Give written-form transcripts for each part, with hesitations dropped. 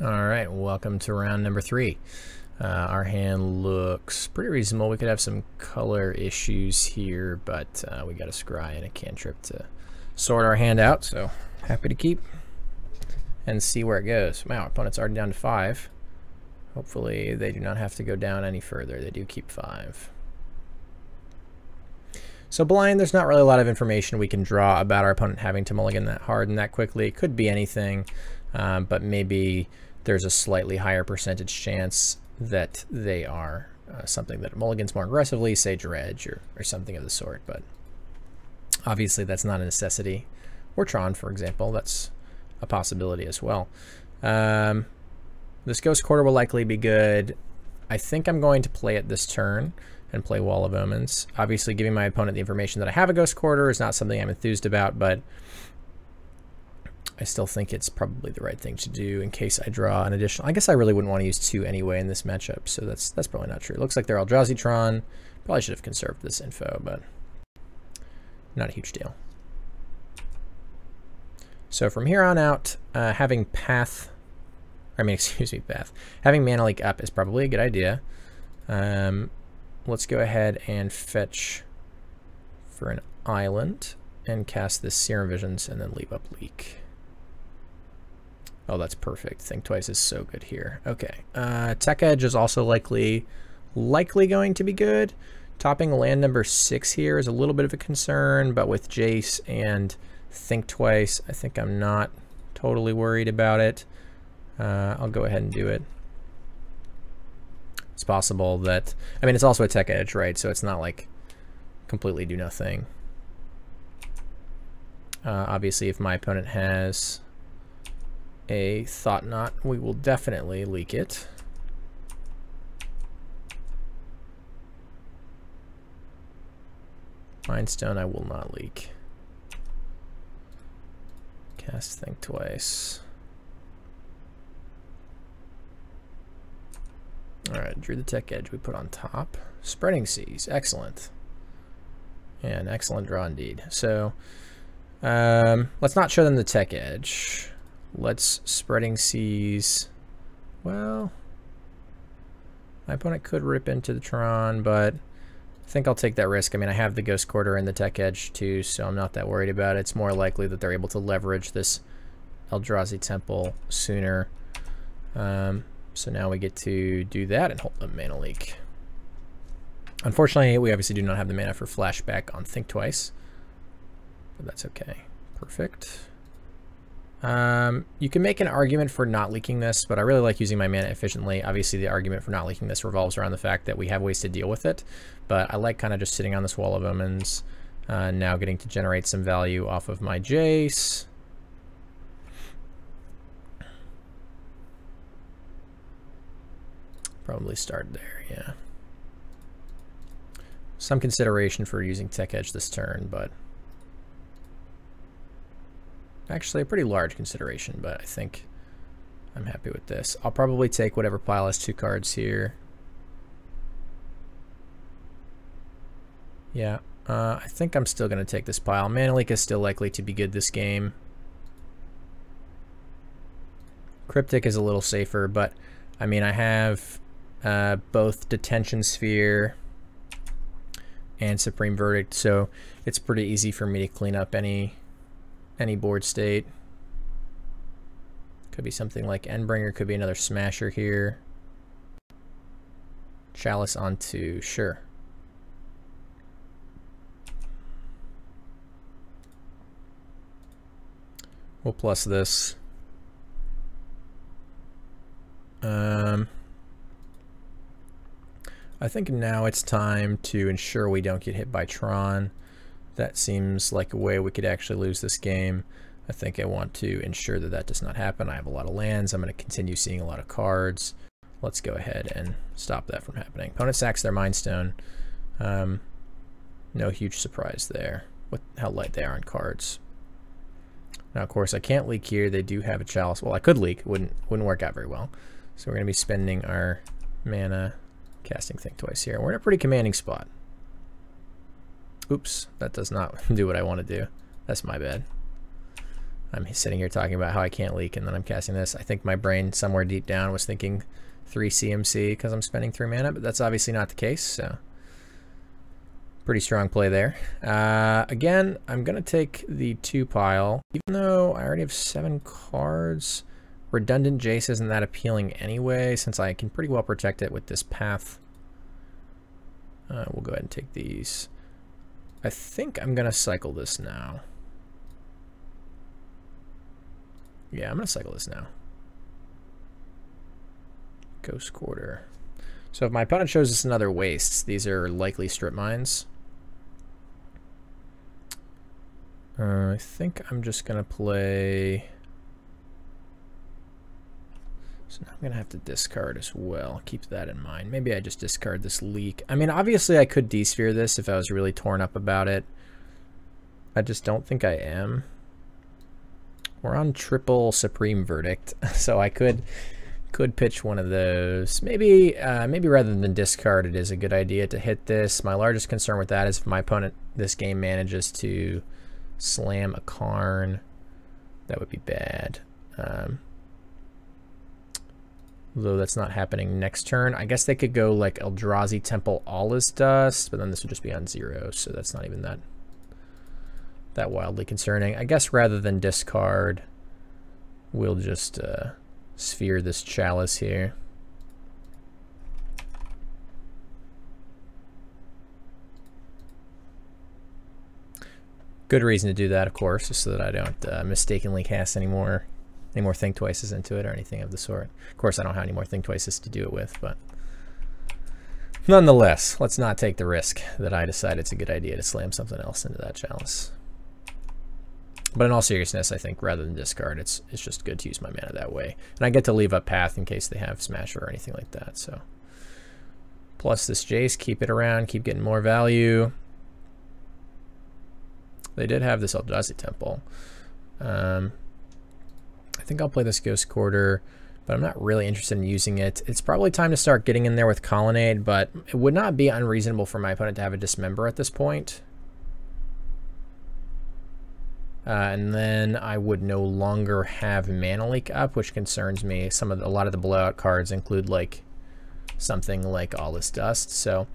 Alright, welcome to round number 3. Our hand looks pretty reasonable. We could have some color issues here, but we got a scry and a cantrip to sort our hand out, so happy to keep and see where it goes. Wow, our opponent's already down to 5. Hopefully they do not have to go down any further. They do keep 5. So blind, there's not really a lot of information we can draw about our opponent having to mulligan that hard and that quickly. It could be anything, but maybe there's a slightly higher percentage chance that they are something that mulligans more aggressively, say Dredge or something of the sort, but obviously that's not a necessity. Or Tron, for example, that's a possibility as well. This Ghost Quarter will likely be good. I think I'm going to play it this turn and play Wall of Omens. Obviously giving my opponent the information that I have a Ghost Quarter is not something I'm enthused about, but I still think it's probably the right thing to do in case I draw an additional. I guess I really wouldn't want to use 2 anyway in this matchup, so that's probably not true. It looks like they're Eldrazi Tron. Probably should have conserved this info, but not a huge deal. So from here on out, having Path, having Mana Leak up is probably a good idea. Let's go ahead and fetch for an island and cast this Serum Visions and then leave up Leak. Oh, that's perfect. Think Twice is so good here. Okay. Tech Edge is also likely going to be good. Topping land number 6 here is a little bit of a concern, but with Jace and Think Twice, I think I'm not totally worried about it. I'll go ahead and do it. It's possible that, I mean, it's also a Tech Edge, right? So it's not like completely do nothing. Obviously, if my opponent has a Thought Knot, we will definitely leak it. Mind Stone I will not leak. Cast Think Twice. Alright, drew the Tech Edge we put on top. Spreading Seas, excellent. And excellent draw indeed. So let's not show them the Tech Edge. Let's Spreading Seas. Well, my opponent could rip into the Tron, but I think I'll take that risk. I mean, I have the Ghost Quarter and the Tech Edge too, so I'm not that worried about it. It's more likely that they're able to leverage this Eldrazi Temple sooner. So now we get to do that and hold the Mana Leak. Unfortunately, we obviously do not have the mana for Flashback on Think Twice, but that's okay. Perfect. You can make an argument for not leaking this, but I really like using my mana efficiently. Obviously, the argument for not leaking this revolves around the fact that we have ways to deal with it, but I like kind of just sitting on this Wall of Omens, now getting to generate some value off of my Jace. Probably start there, yeah. Some consideration for using Tech Edge this turn, but actually a pretty large consideration, but I think I'm happy with this. I'll probably take whatever pile has 2 cards here. Yeah, I think I'm still going to take this pile. Mana Leak is still likely to be good this game. Cryptic is a little safer, but I mean, I have both Detention Sphere and Supreme Verdict, so it's pretty easy for me to clean up any board state. Could be something like Endbringer, could be another Smasher here. Chalice onto, sure. We'll plus this. I think now it's time to ensure we don't get hit by Tron. That seems like a way we could actually lose this game. I think I want to ensure that that does not happen. I have a lot of lands. I'm going to continue seeing a lot of cards. Let's go ahead and stop that from happening. Opponent sacks their Mind Stone. No huge surprise there with how light they are on cards. Now, of course, I can't leak here. They do have a Chalice. Well, I could leak. Wouldn't work out very well. So we're going to be spending our mana, casting Think Twice here. We're in a pretty commanding spot. Oops, that does not do what I want to do. That's my bad. I'm sitting here talking about how I can't leak, and then I'm casting this. I think my brain somewhere deep down was thinking 3 CMC because I'm spending 3 mana, but that's obviously not the case, so pretty strong play there. Again, I'm going to take the 2 pile, even though I already have 7 cards. Redundant Jace isn't that appealing anyway, since I can pretty well protect it with this path. We'll go ahead and take these. I think I'm going to cycle this now. Yeah, I'm going to cycle this now. Ghost Quarter. So if my opponent shows us another Wastes, these are likely strip mines. I think I'm just going to play... So now I'm going to have to discard as well. Keep that in mind. Maybe I just discard this leak. I mean, obviously I could desphere this if I was really torn up about it. I just don't think I am. We're on triple Supreme Verdict, so I could pitch one of those. Maybe rather than discard, it is a good idea to hit this. My largest concern with that is if my opponent this game manages to slam a Karn, that would be bad. Though that's not happening next turn. I guess they could go like Eldrazi Temple All Is Dust, but then this would just be on 0, so that's not even that wildly concerning. I guess rather than discard, we'll just sphere this Chalice here. Good reason to do that, of course, just so that I don't mistakenly cast any more Think Twices into it or anything of the sort. Of course, I don't have any more Think Twices to do it with, but nonetheless, let's not take the risk that I decide it's a good idea to slam something else into that Chalice. But in all seriousness, I think rather than discard, it's just good to use my mana that way. And I get to leave up path in case they have Smasher or anything like that. So plus this Jace, keep it around, keep getting more value. They did have this Eldrazi Temple. I think I'll play this Ghost Quarter, but I'm not really interested in using it. It's probably time to start getting in there with Colonnade, but it would not be unreasonable for my opponent to have a Dismember at this point. And then I would no longer have Mana Leak up, which concerns me. A lot of the blowout cards include like something like All Is Dust, so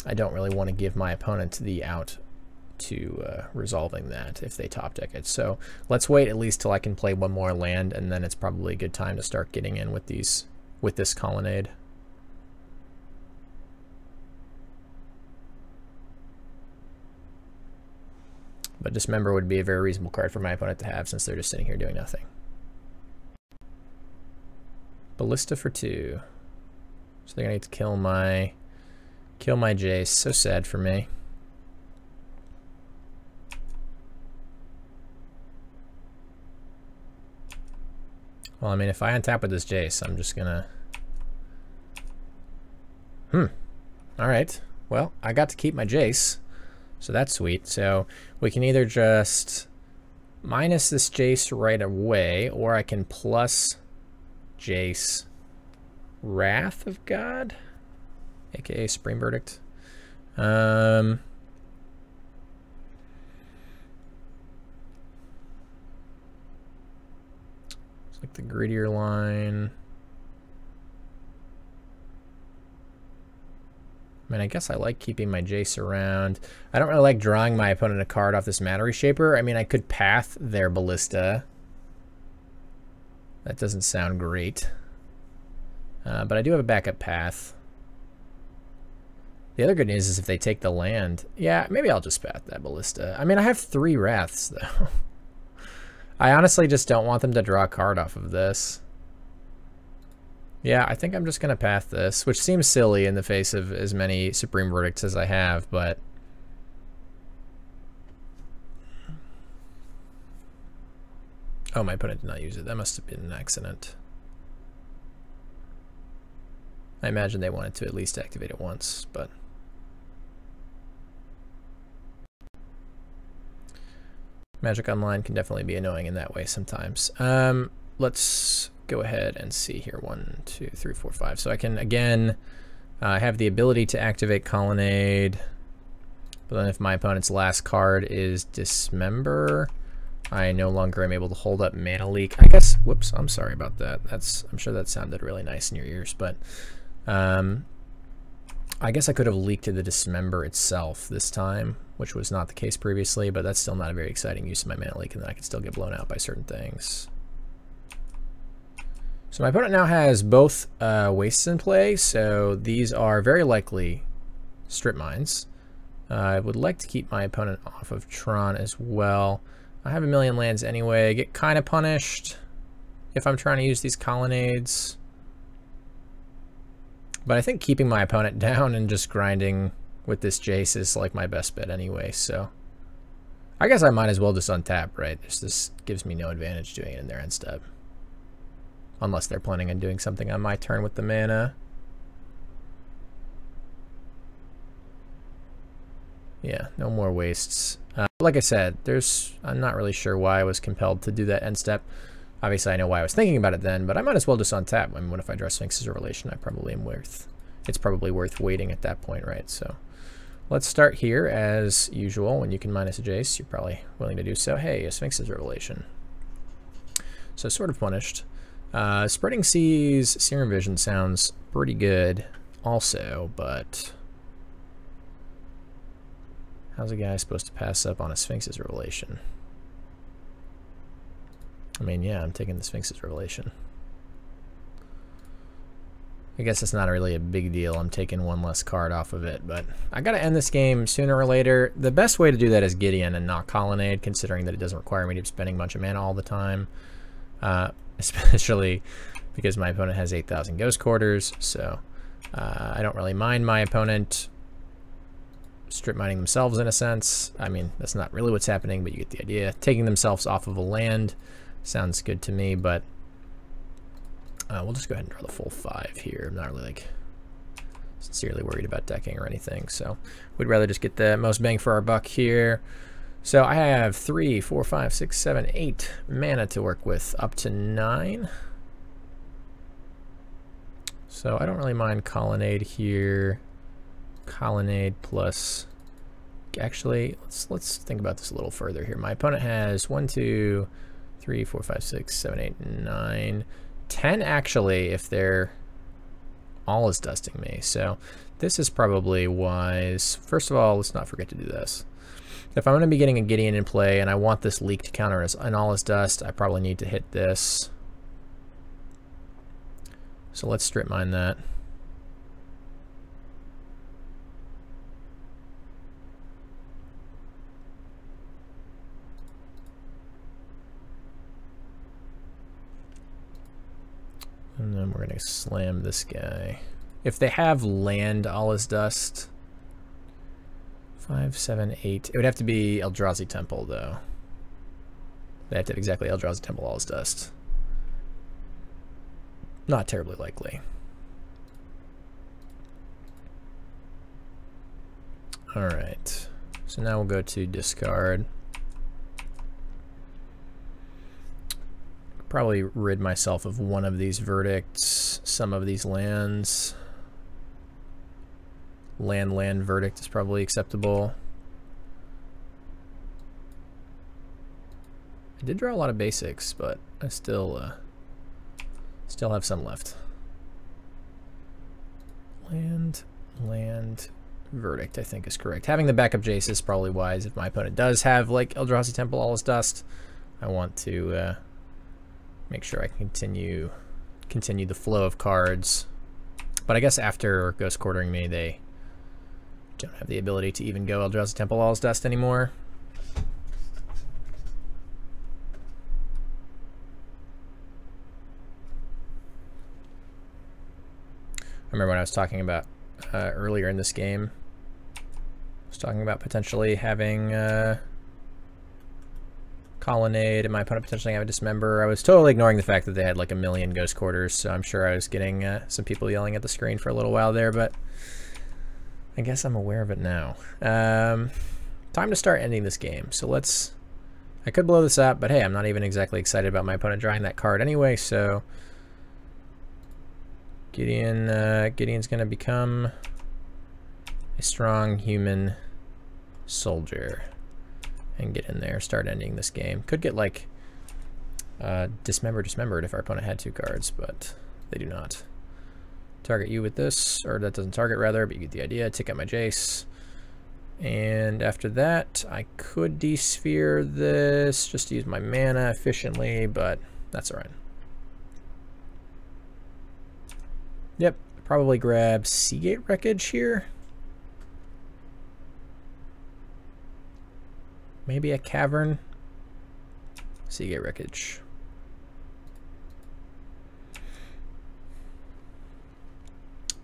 I don't really want to give my opponent the out to resolving that if they top deck it. So let's wait at least till I can play one more land, and then it's probably a good time to start getting in with this Colonnade. But Dismember would be a very reasonable card for my opponent to have since they're just sitting here doing nothing. Ballista for 2. So they're gonna need to kill my Jace. So sad for me. Well, I mean, if I untap with this Jace, I'm just gonna... Alright. Well, I got to keep my Jace. So that's sweet. So we can either just minus this Jace right away, or I can plus Jace Wrath of God, aka Supreme Verdict. It's like the greedier line. I mean, I guess I like keeping my Jace around. I don't really like drawing my opponent a card off this Mana Reshaper. I mean, I could path their Ballista. That doesn't sound great. But I do have a backup path. The other good news is if they take the land... Yeah, maybe I'll just path that Ballista. I mean, I have 3 Wraths, though. I honestly just don't want them to draw a card off of this. Yeah, I think I'm just going to path this, which seems silly in the face of as many Supreme Verdicts as I have, but... Oh, my opponent did not use it. That must have been an accident. I imagine they wanted to at least activate it once, but... Magic Online can definitely be annoying in that way sometimes. Let's go ahead and see here. 1, 2, 3, 4, 5. So I can, again, have the ability to activate Colonnade. But then if my opponent's last card is Dismember, I no longer am able to hold up Mana Leak. I guess, whoops, I'm sorry about that. I'm sure that sounded really nice in your ears, but I guess I could have leaked to the Dismember itself this time, which was not the case previously, but that's still not a very exciting use of my Mana Leak, and then I can still get blown out by certain things. So my opponent now has both wastes in play, so these are very likely strip mines. I would like to keep my opponent off of Tron as well. I have a million lands anyway. I get kind of punished if I'm trying to use these colonnades. But I think keeping my opponent down and just grinding with this Jace is like my best bet anyway, so I guess I might as well just untap, right? This gives me no advantage doing it in their end step. Unless they're planning on doing something on my turn with the mana. Yeah, no more wastes. Like I said, I'm not really sure why I was compelled to do that end step. Obviously, I know why I was thinking about it then, but I might as well just untap. I mean, what if I draw Sphinx's Revelation? It's probably worth waiting at that point, right? So let's start here as usual. When you can minus a Jace, you're probably willing to do so. Hey, a Sphinx's Revelation. So sort of punished. Spreading Seas, Serum Vision sounds pretty good also, but how's a guy supposed to pass up on a Sphinx's Revelation? I mean, yeah, I'm taking the Sphinx's Revelation. I guess it's not really a big deal. I'm taking one less card off of it, but I gotta end this game sooner or later. The best way to do that is Gideon and not Colonnade, considering that it doesn't require me to be spending a bunch of mana all the time. Especially because my opponent has 8,000 Ghost Quarters, so I don't really mind my opponent strip mining themselves in a sense. I mean, that's not really what's happening, but you get the idea. Taking themselves off of a land sounds good to me, but we'll just go ahead and draw the full 5 here. I'm not really like sincerely worried about decking or anything, so we'd rather just get the most bang for our buck here. So I have 3, 4, 5, 6, 7, 8 mana to work with, up to 9. So I don't really mind Colonnade here. Colonnade plus, actually, let's think about this a little further here. My opponent has 1, 2, 3, 4, 5, 6, 7, 8, 9, 10 actually, if they're all is dusting me. So this is probably wise. First of all, let's not forget to do this. If I'm going to be getting a Gideon in play and I want this leak to counter an all is dust, I probably need to hit this. So let's strip mine that. And then we're going to slam this guy. If they have land all is dust, 5, 7, 8. It would have to be Eldrazi Temple, though. They have to have exactly Eldrazi Temple all is dust. Not terribly likely. Alright. So now we'll go to discard. Probably rid myself of one of these verdicts, some of these lands. Land verdict is probably acceptable. I did draw a lot of basics, but I still have some left. Land verdict, I think is correct. Having the backup Jace is probably wise. If my opponent does have like Eldrazi Temple all is dust, I want to make sure I can continue the flow of cards. But I guess after Ghost Quartering me, they don't have the ability to even go Eldrazi Temple all is dust anymore. I remember when I was talking about earlier in this game, I was talking about potentially having Colonnade and my opponent potentially have a Dismember. I was totally ignoring the fact that they had like a million Ghost Quarters, so I'm sure I was getting some people yelling at the screen for a little while there, but I guess I'm aware of it now. Time to start ending this game. So I could blow this up, but hey, I'm not even exactly excited about my opponent drawing that card anyway, so Gideon's going to become a strong human soldier. and get in there, start ending this game. Could get like dismembered if our opponent had 2 cards, but they do not. Target you with this, or that doesn't target rather, but you get the idea. Take out my Jace. And after that, I could de-sphere this just to use my mana efficiently, but that's alright. Yep, probably grab Seagate Wreckage here. Maybe a Cavern. Seagate Wreckage.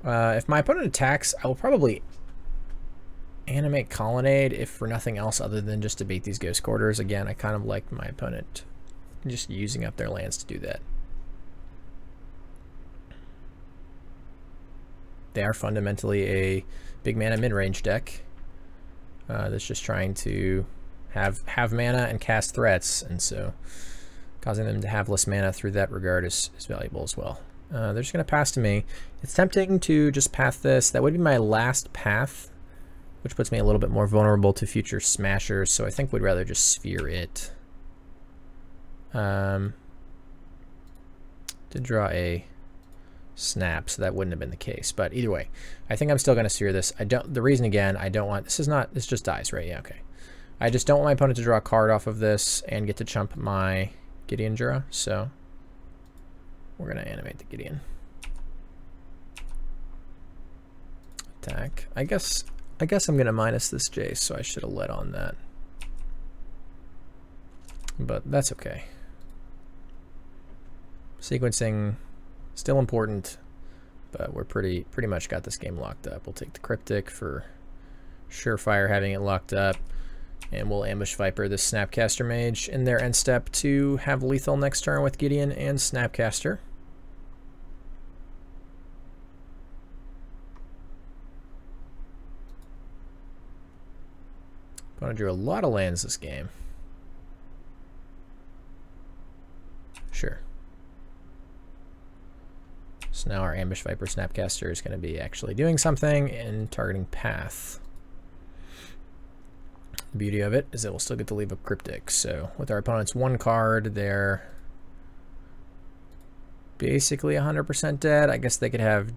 If my opponent attacks, I will probably animate Colonnade, if for nothing else other than just to beat these Ghost Quarters. Again, I kind of like my opponent just using up their lands to do that. They are fundamentally a big mana mid-range deck that's just trying to have mana and cast threats, and so causing them to have less mana through that regard is valuable as well. They're just going to pass to me. It's tempting to just path this. That would be my last path, which puts me a little bit more vulnerable to future smashers, so I think we'd rather just sphere it. Did draw a snap, so that wouldn't have been the case, but either way, I think I'm still going to sphere this. The reason, again, I don't want, this just dies, right? Yeah, okay. I just don't want my opponent to draw a card off of this and get to chump my Gideon Jura, so we're going to animate the Gideon. Attack. I guess I'm going to minus this Jace, so I should have led on that. But that's okay. Sequencing, still important, but we're pretty much got this game locked up. We'll take the Cryptic for Surefire having it locked up, and we'll ambush Viper this Snapcaster Mage in their end step to have lethal next turn with Gideon and Snapcaster. Opponent drew a lot of lands this game. Sure. So now our Ambush Viper Snapcaster is going to be actually doing something and targeting path. The beauty of it is that we'll still get to leave a Cryptic. So with our opponent's 1 card, they're basically 100% dead. I guess they could have...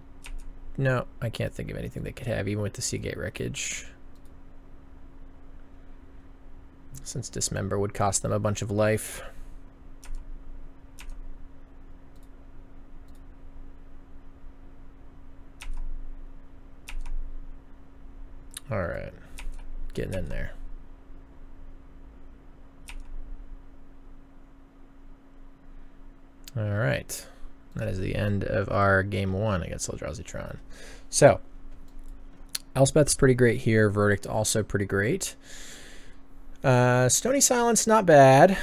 No, I can't think of anything they could have, even with the Seagate Wreckage. Since Dismember would cost them a bunch of life. Alright, getting in there. Alright, that is the end of our game 1 against Eldrazi Tron. So, Elspeth's pretty great here, Verdict also pretty great. Stony Silence, not bad.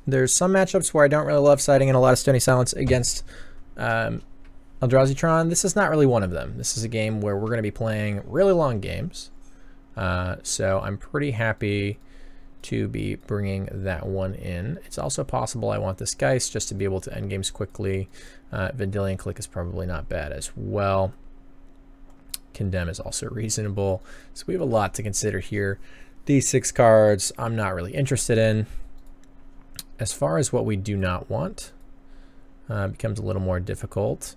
There's some matchups where I don't really love siding in a lot of Stony Silence against Eldrazi Tron. This is not really one of them. This is a game where we're going to be playing really long games. So I'm pretty happy to be bringing that one in. It's also possible I want this Geist just to be able to end games quickly. Vendilion Click is probably not bad as well. Condemn is also reasonable. So we have a lot to consider here. These 6 cards I'm not really interested in. As far as what we do not want, becomes a little more difficult.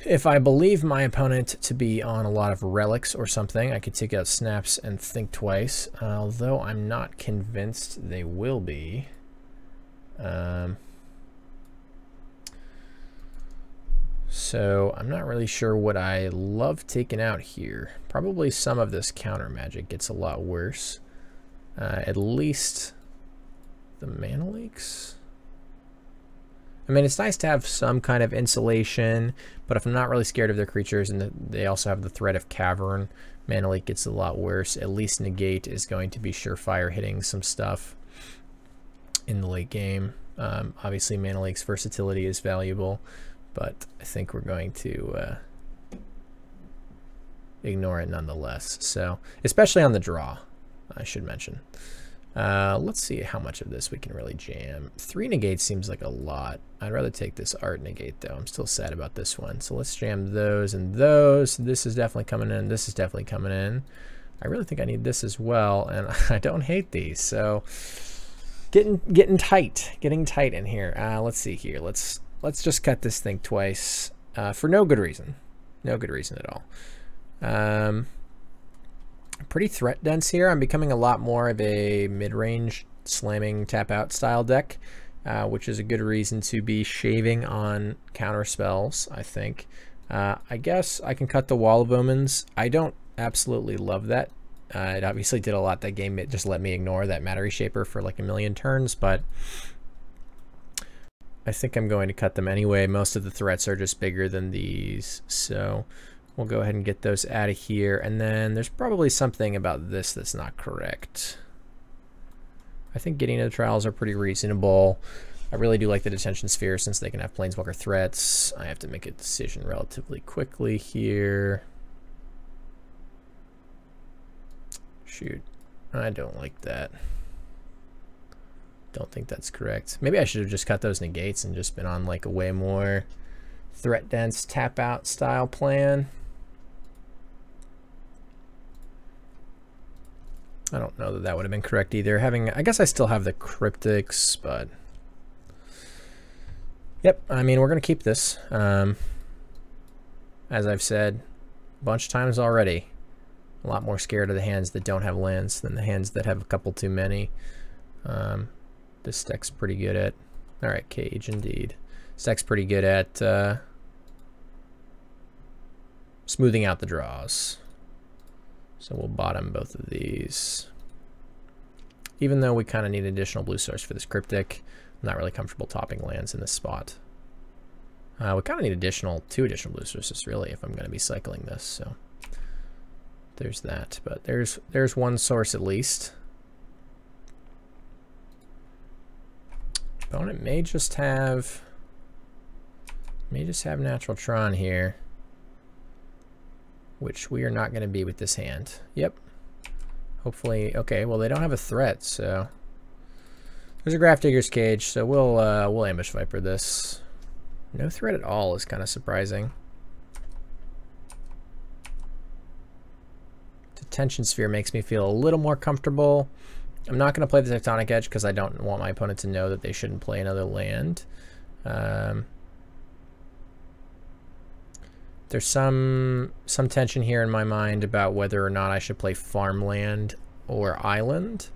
If I believe my opponent to be on a lot of relics or something, I could take out Snaps and think twice, although I'm not convinced they will be. So I'm not really sure what I love taking out here. Probably some of this counter magic gets a lot worse. At least the mana leaks. I mean, it's nice to have some kind of insulation, but if I'm not really scared of their creatures and they also have the threat of Cavern, mana leak gets a lot worse. At least Negate is going to be surefire hitting some stuff in the late game. Obviously, mana leak's versatility is valuable, but I think we're going to ignore it nonetheless. So, especially on the draw, I should mention. Let's see how much of this we can really jam. 3 negates seems like a lot. I'd rather take this art negate though. I'm still sad about this one. So let's jam those and those. This is definitely coming in. This is definitely coming in. I really think I need this as well, and I don't hate these. So getting tight in here. Let's see here. Let's just cut this thing twice for no good reason. No good reason at all. Pretty threat dense here. I'm becoming a lot more of a mid-range slamming tap out style deck, which is a good reason to be shaving on counter spells, I think. I guess I can cut the Wall of Omens. I don't absolutely love that. It obviously did a lot that game. It just let me ignore that Matter Reshaper for like a million turns, but I think I'm going to cut them anyway. Most of the threats are just bigger than these, so we'll go ahead and get those out of here. And then there's probably something about this that's not correct. I think getting to the trials are pretty reasonable. I really do like the Detention Sphere since they can have Planeswalker threats. I have to make a decision relatively quickly here. Shoot, I don't like that. Don't think that's correct. Maybe I should have just cut those negates and just been on like a way more threat dense tap out style plan. I don't know that that would have been correct either. I guess I still have the cryptics, but yep, I mean, we're going to keep this. As I've said a bunch of times already, a lot more scared of the hands that don't have lands than the hands that have a couple too many. This deck's pretty good at, all right, Cage indeed. This deck's pretty good at smoothing out the draws. So we'll bottom both of these. Even though we kind of need additional blue source for this cryptic, I'm not really comfortable topping lands in this spot. We kind of need two additional blue sources really if I'm going to be cycling this. So there's that, but there's one source at least. Opponent may just have natural Tron here, which we are not going to be with this hand. Yep. Hopefully, okay, well they don't have a threat, so there's a Graph Digger's Cage, so we'll Ambush Viper this. No threat at all is kind of surprising. Detention Sphere makes me feel a little more comfortable. I'm not going to play the Tectonic Edge because I don't want my opponent to know that they shouldn't play another land. There's some tension here in my mind about whether or not I should play Farmland or Island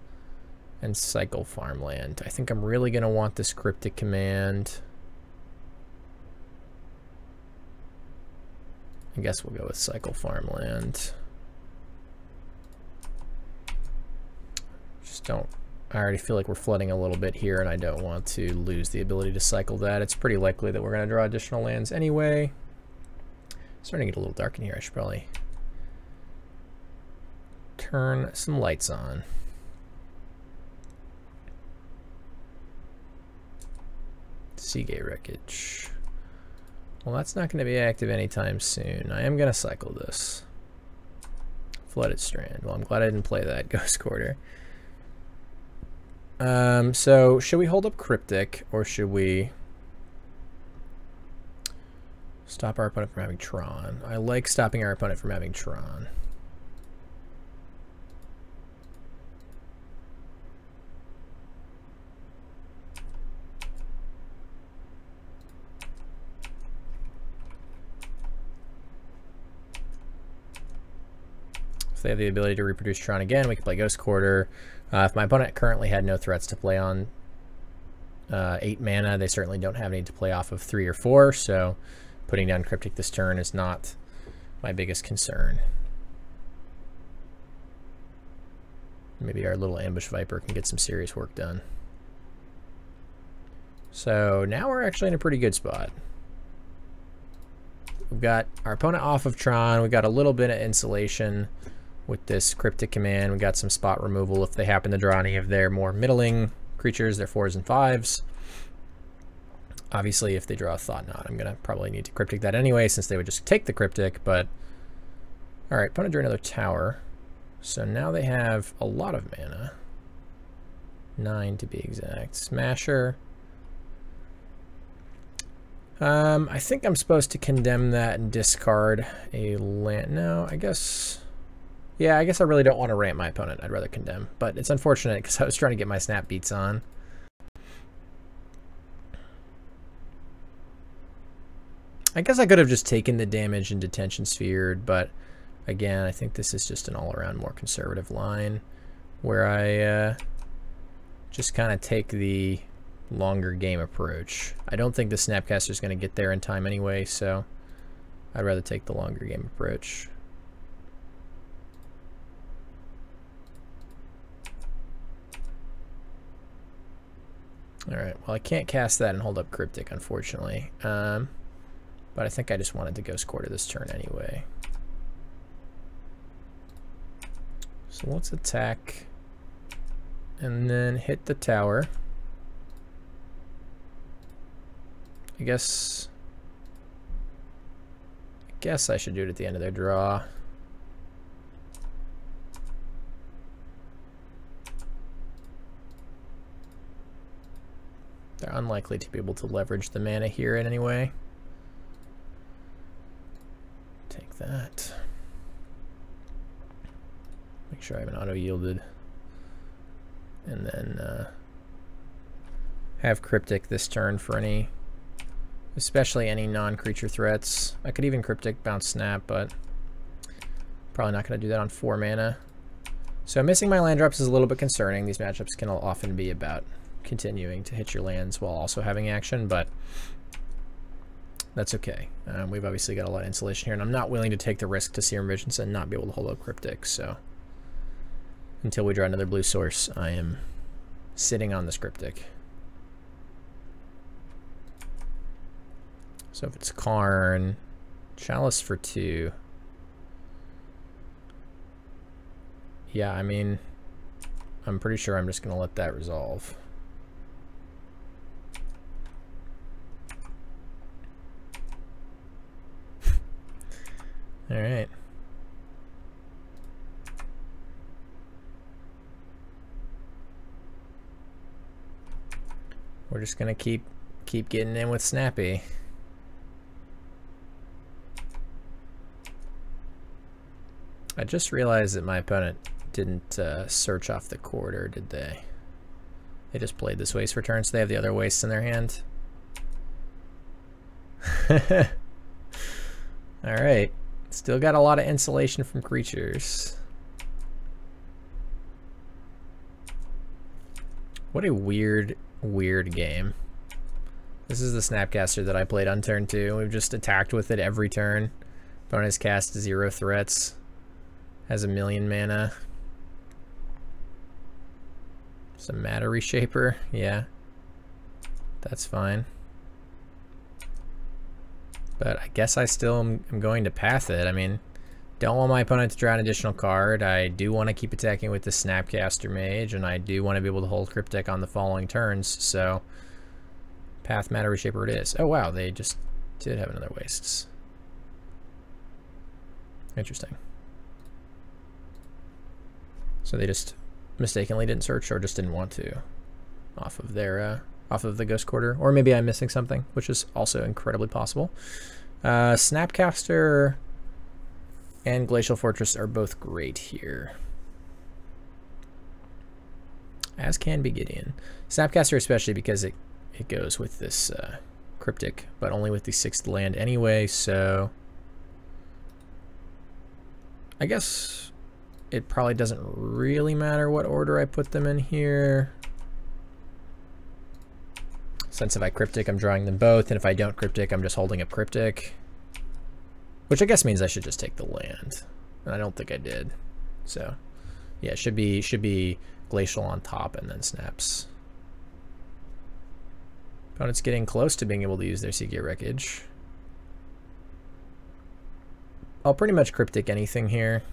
and cycle Farmland. I think I'm really going to want this Cryptic Command. I guess we'll go with cycle Farmland. I already feel like we're flooding a little bit here, and I don't want to lose the ability to cycle that. It's pretty likely that we're going to draw additional lands anyway. Starting to get a little dark in here. I should probably turn some lights on. Seagate Wreckage. Well, that's not going to be active anytime soon. I am going to cycle this. Flooded Strand. Well, I'm glad I didn't play that Ghost Quarter. So should we hold up Cryptic, or should we stop our opponent from having Tron? I like stopping our opponent from having Tron. If they have the ability to reproduce Tron again, we can play Ghost Quarter. If my opponent currently had no threats to play on 8 mana, they certainly don't have any to play off of 3 or 4, so putting down Cryptic this turn is not my biggest concern. Maybe our little Ambush Viper can get some serious work done. So now we're actually in a pretty good spot. We've got our opponent off of Tron, we've got a little bit of insulation with this Cryptic Command. We got some spot removal if they happen to draw any of their more middling creatures, their 4s and 5s. Obviously, if they draw a Thought-Knot, I'm going to probably need to Cryptic that anyway, since they would just take the Cryptic, but... Alright, opponent drew another tower. So now they have a lot of mana. 9 to be exact. Smasher. I think I'm supposed to condemn that and discard a land. No, I guess... Yeah, I guess I really don't want to ramp my opponent. I'd rather condemn. But it's unfortunate because I was trying to get my snap beats on. I guess I could have just taken the damage and detention sphered, but again, I think this is just an all-around more conservative line where I just kind of take the longer game approach. I don't think the Snapcaster is going to get there in time anyway, so I'd rather take the longer game approach. Alright, well I can't cast that and hold up Cryptic, unfortunately. But I think I just wanted to Ghost Quarter this turn anyway. So let's attack and then hit the tower. I guess I should do it at the end of their draw. They're unlikely to be able to leverage the mana here in any way. Take that. Make sure I have an auto-yielded. And then have Cryptic this turn for any, especially any non-creature threats. I could even Cryptic bounce Snap, but probably not going to do that on 4 mana. So missing my land drops is a little bit concerning. These matchups can often be about continuing to hit your lands while also having action, but that's okay. We've obviously got a lot of insulation here, and I'm not willing to take the risk to Serum Visions and not be able to hold up Cryptic, so until we draw another blue source, I am sitting on this Cryptic. So if it's Karn, Chalice for 2. Yeah, I mean, I'm pretty sure I'm just going to let that resolve. All right. We're just gonna keep getting in with Snappy. I just realized that my opponent didn't search off the corridor, did they? They just played this waste for turn, so they have the other wastes in their hand. All right. Still got a lot of insulation from creatures. What a weird game. This is the Snapcaster that I played on turn 2. We've just attacked with it every turn. Opponent has cast 0 threats. Has 1,000,000 mana. Some Matter Reshaper. Yeah. That's fine. But I guess I still am going to path it. I mean, don't want my opponent to draw an additional card. I do want to keep attacking with the Snapcaster Mage, and I do want to be able to hold Cryptic on the following turns, so path Matter Reshaper it is. Oh wow, they just did have another wastes. Interesting. So they just mistakenly didn't search, or just didn't want to off of their off of the Ghost Quarter, or maybe I'm missing something, which is also incredibly possible. Snapcaster and Glacial Fortress are both great here, as can be Gideon. Snapcaster especially because it goes with this Cryptic, but only with the 6th land anyway, so I guess it probably doesn't really matter what order I put them in here. Since if I Cryptic, I'm drawing them both, and if I don't Cryptic, I'm just holding up Cryptic. Which I guess means I should just take the land. And I don't think I did. So, yeah, it should be Glacial on top and then Snaps. Opponent's getting close to being able to use their Seagate Wreckage. I'll pretty much Cryptic anything here.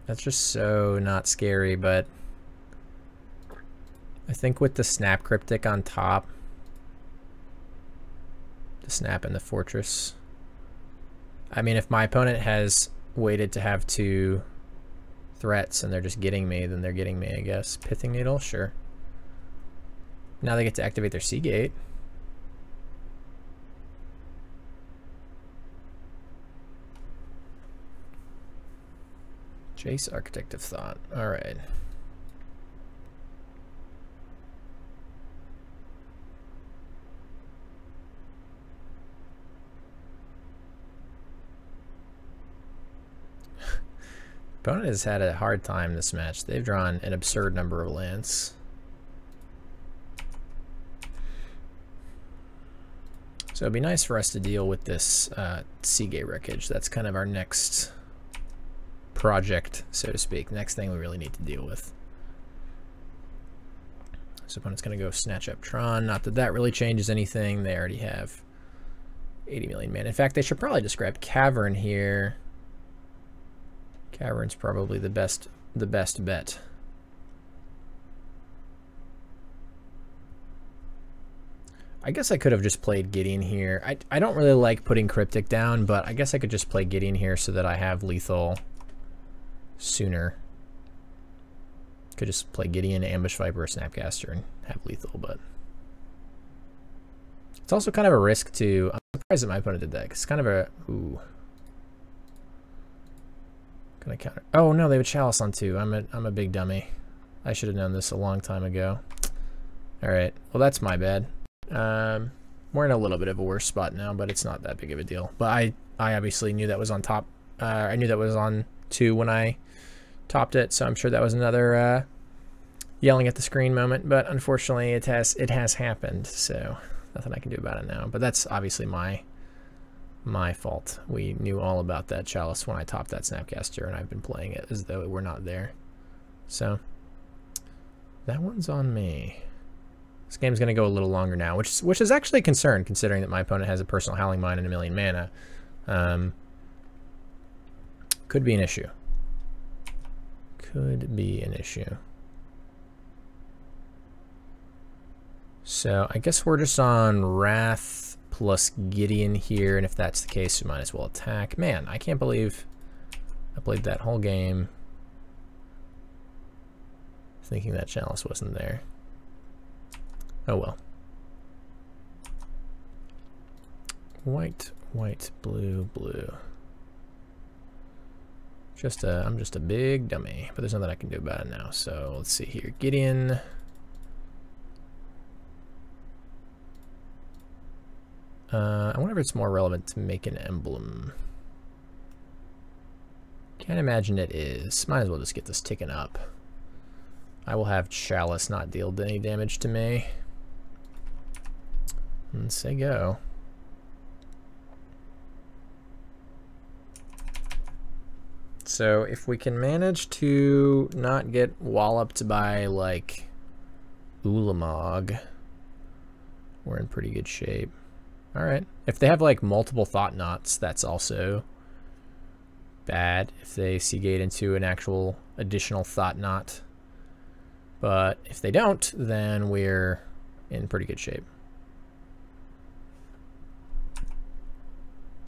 That's just so not scary, but I think with the Snap Cryptic on top, the Snap and the Fortress, I mean, if my opponent has waited to have 2 threats and they're just getting me, then they're getting me, I guess. Pithing Needle, sure. Now they get to activate their Seagate. Jace, Architect of Thought. All right. Opponent has had a hard time this match. They've drawn an absurd number of lands. So it'd be nice for us to deal with this Seagate wreckage. That's kind of our next project, so to speak. Next thing we really need to deal with. So opponent's going to go snatch up Tron. Not that that really changes anything. They already have 80 million mana. In fact, they should probably just grab Cavern here. Cavern's probably the best bet. I guess I could have just played Gideon here. I don't really like putting Cryptic down, but I guess I could just play Gideon here so that I have lethal sooner. Could just play Gideon, Ambush Viper, or Snapcaster and have lethal, but it's also kind of a risk to... I'm surprised that my opponent did that. It's kind of a... Ooh. Gonna counter... Oh no, they have a Chalice on 2. I'm a big dummy. I should have known this a long time ago. Alright, well that's my bad. We're in a little bit of a worse spot now, but it's not that big of a deal. But I obviously knew that was on top. I knew that was on 2 when I topped it, so I'm sure that was another yelling at the screen moment. But unfortunately, it has happened, so nothing I can do about it now. But that's obviously my fault. We knew all about that Chalice when I topped that Snapcaster, and I've been playing it as though it were not there. So that one's on me. This game's going to go a little longer now, which is actually a concern, considering that my opponent has a personal Howling Mine and 1 million mana. Could be an issue. Could be an issue. So I guess we're just on Wrath plus Gideon here, and if that's the case, we might as well attack. Man, I can't believe I played that whole game thinking that Chalice wasn't there. Oh well. White, white, blue, blue. I'm just a big dummy, but there's nothing I can do about it now. So let's see here. Gideon. I wonder if it's more relevant to make an emblem. Can't imagine it is. Might as well just get this ticking up. I will have Chalice not deal any damage to me. And say go. So if we can manage to not get walloped by like Ulamog, we're in pretty good shape. All right. If they have like multiple Thought Knots, that's also bad. If they Seagate into an actual additional Thought Knot. But if they don't, then we're in pretty good shape.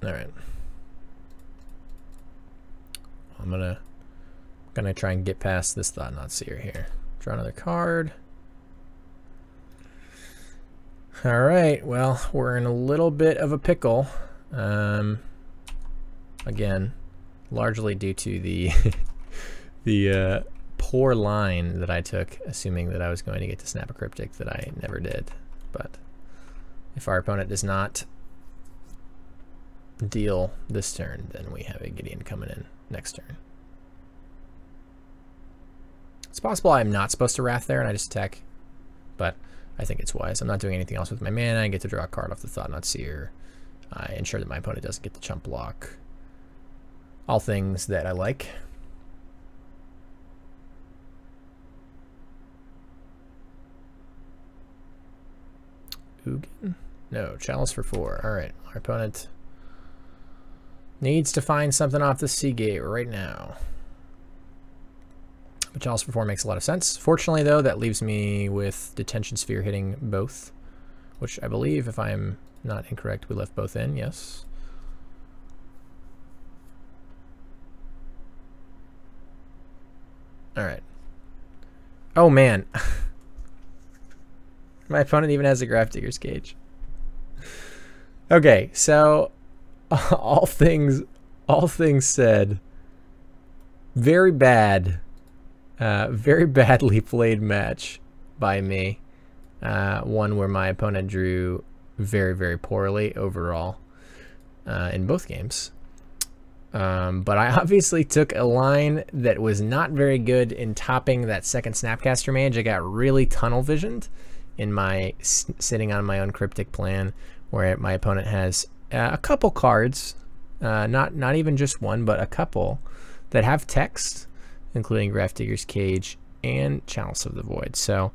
All right. I'm gonna try and get past this Thought Knot Seer here. Draw another card. All right. Well, we're in a little bit of a pickle. Again, largely due to the the poor line that I took, assuming that I was going to get to snap a Cryptic that I never did. But if our opponent does not deal this turn, then we have a Gideon coming in next turn. It's possible I'm not supposed to Wrath there and I just attack, but I think it's wise. I'm not doing anything else with my mana. I get to draw a card off the Thought Knot Seer. I ensure that my opponent doesn't get the chump block. All things that I like. Ugin? No, Chalice for 4. Alright, our opponent needs to find something off the Seagate right now. But Chalice for 4 makes a lot of sense. Fortunately, though, that leaves me with Detention Sphere hitting both, which I believe, if I'm not incorrect, we left both in, yes. Alright. Oh, man. My opponent even has a Grafdigger's Cage. Okay, so all things said, very bad, very badly played match by me. One where my opponent drew very, very poorly overall in both games. But I obviously took a line that was not very good in topping that second Snapcaster Mage. I got really tunnel visioned in my sitting on my own Cryptic plan, where my opponent has a couple cards, not even just one, but a couple that have text, including Grafdigger's Cage and Chalice of the Void. So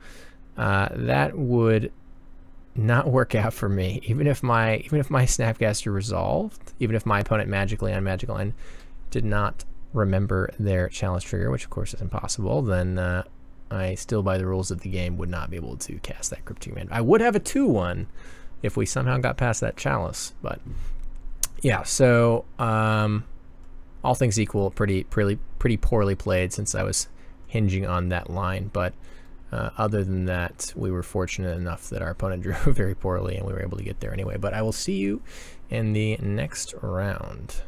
that would not work out for me. Even if my Snapcaster resolved, even if my opponent magically on Magical End did not remember their challenge trigger, which of course is impossible, then I still, by the rules of the game, would not be able to cast that Cryptic Command. I would have a 2/1 if we somehow got past that Chalice, but yeah. So all things equal, pretty poorly played since I was hinging on that line. But other than that, we were fortunate enough that our opponent drew very poorly, and we were able to get there anyway. But I will see you in the next round.